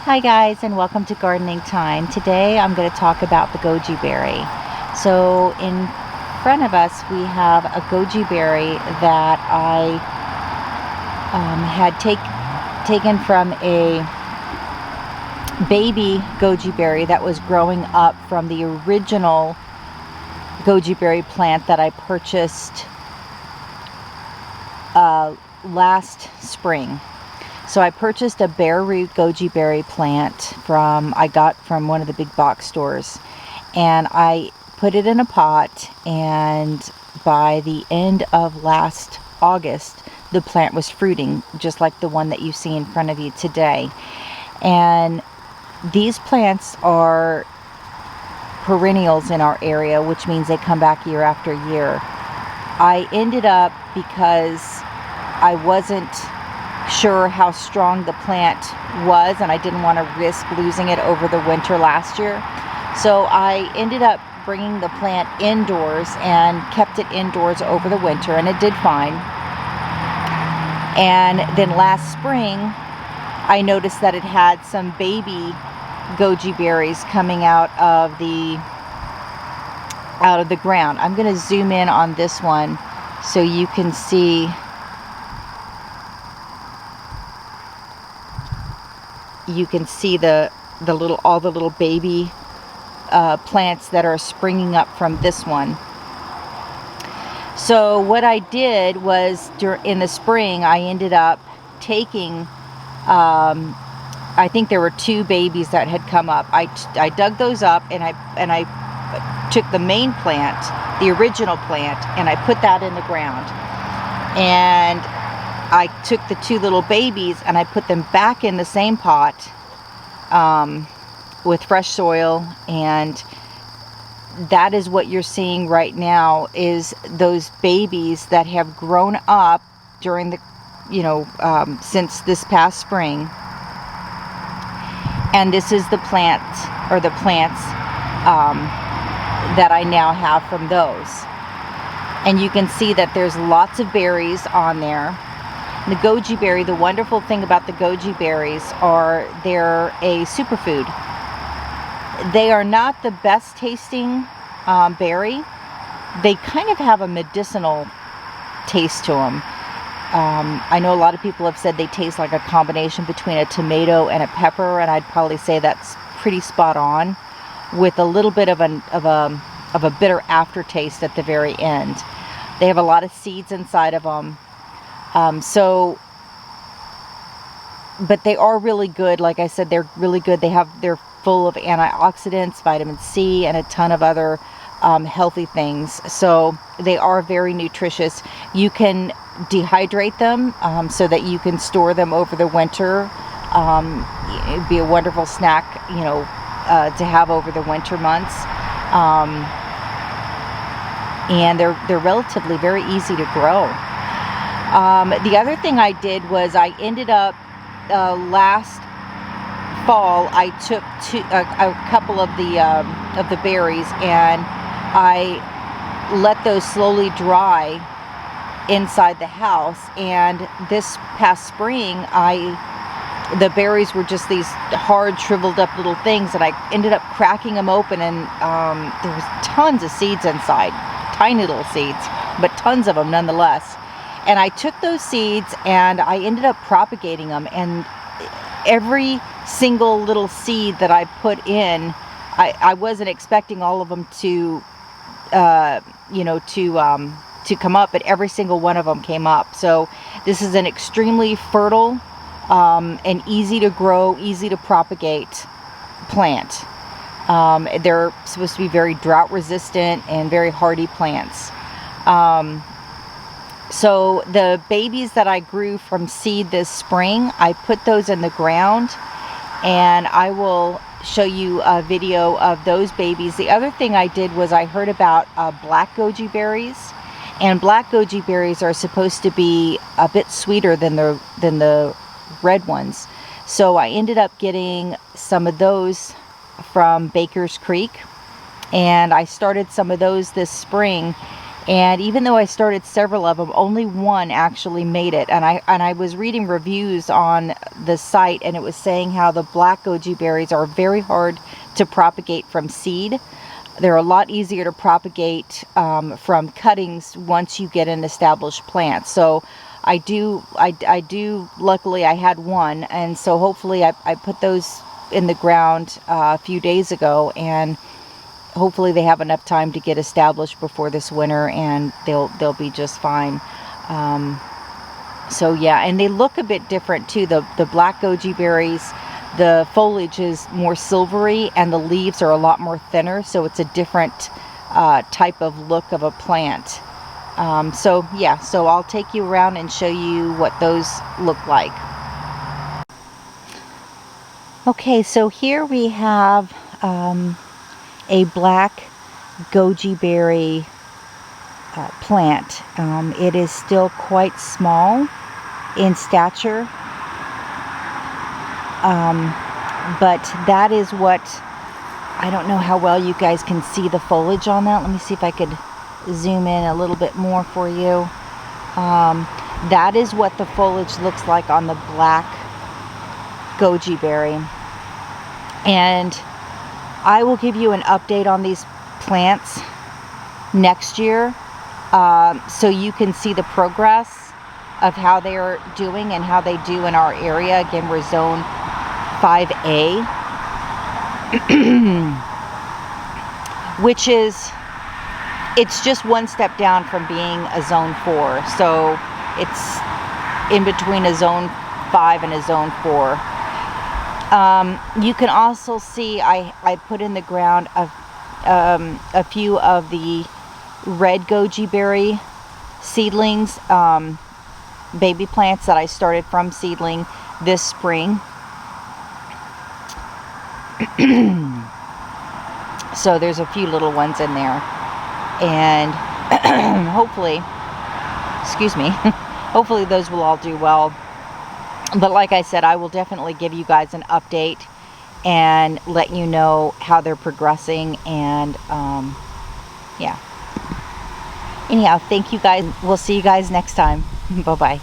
Hi guys, and welcome to Gardening Time. Today I'm going to talk about the goji berry. So in front of us we have a goji berry that I had taken from a baby goji berry that was growing up from the original goji berry plant that I purchased last spring. So I purchased a bare root goji berry plant I got from one of the big box stores, and I put it in a pot, and by the end of last August the plant was fruiting, just like the one that you see in front of you today. And these plants are perennials in our area, which means they come back year after year. I ended up, because I wasn't sure how strong the plant was and I didn't want to risk losing it over the winter last year, so I ended up bringing the plant indoors and kept it indoors over the winter, and it did fine. And then last spring I noticed that it had some baby goji berries coming out of the ground. I'm going to zoom in on this one so you can see. You can see all the little baby plants that are springing up from this one. So what I did was, in the spring, I ended up taking, I think there were 2 babies that had come up. I dug those up, and I took the main plant, the original plant, and I put that in the ground. And I took the 2 little babies and I put them back in the same pot with fresh soil, and that is what you're seeing right now, is those babies that have grown up during the, since this past spring. And this is the plants that I now have from those. And you can see that there's lots of berries on there. The goji berry, the wonderful thing about the goji berries are they're a superfood. They are not the best tasting berry. They kind of have a medicinal taste to them. I know a lot of people have said they taste like a combination between a tomato and a pepper, and I'd probably say that's pretty spot on, with a little bit of a bitter aftertaste at the very end. They have a lot of seeds inside of them. But they are really good. Like I said, they're really good. They're full of antioxidants, vitamin C, and a ton of other healthy things. So they are very nutritious. You can dehydrate them so that you can store them over the winter. It'd be a wonderful snack, to have over the winter months. And they're relatively very easy to grow. The other thing I did was I ended up last fall I took a couple of the berries, and I let those slowly dry inside the house. And this past spring the berries were just these hard, shriveled up little things, and I ended up cracking them open, and there was tons of seeds inside, tiny little seeds, but tons of them nonetheless. And I took those seeds and I ended up propagating them, and every single little seed that I put in, I wasn't expecting all of them to come up, but every single one of them came up. So this is an extremely fertile and easy to grow, easy to propagate plant. They're supposed to be very drought resistant and very hardy plants. So the babies that I grew from seed this spring, I put those in the ground, and I will show you a video of those babies. The other thing I did was I heard about black goji berries, and black goji berries are supposed to be a bit sweeter than the red ones. So I ended up getting some of those from Baker's Creek, and I started some of those this spring. And even though I started several of them, only one actually made it. And I was reading reviews on the site, and it was saying how the black goji berries are very hard to propagate from seed. They're a lot easier to propagate from cuttings once you get an established plant. So I do, luckily I had one, and so hopefully I put those in the ground a few days ago, and hopefully they have enough time to get established before this winter, and they'll be just fine. So yeah, and they look a bit different too. The black goji berries, the foliage is more silvery and the leaves are a lot more thinner, so it's a different type of look of a plant. So yeah, so I'll take you around and show you what those look like. Okay, so here we have a black goji berry plant. It is still quite small in stature, but that is what, I don't know how well you guys can see the foliage on that. Let me see if I could zoom in a little bit more for you. That is what the foliage looks like on the black goji berry. And I will give you an update on these plants next year, so you can see the progress of how they are doing and how they do in our area. Again, we're zone 5A, which is, it's just one step down from being a zone 4. So it's in between a zone 5 and a zone 4. You can also see I put in the ground a few of the red goji berry seedlings, baby plants that I started from seedling this spring. So there's a few little ones in there, and hopefully, excuse me, hopefully those will all do well. But like I said, I will definitely give you guys an update and let you know how they're progressing. And yeah. Anyhow, thank you guys. We'll see you guys next time. Bye-bye.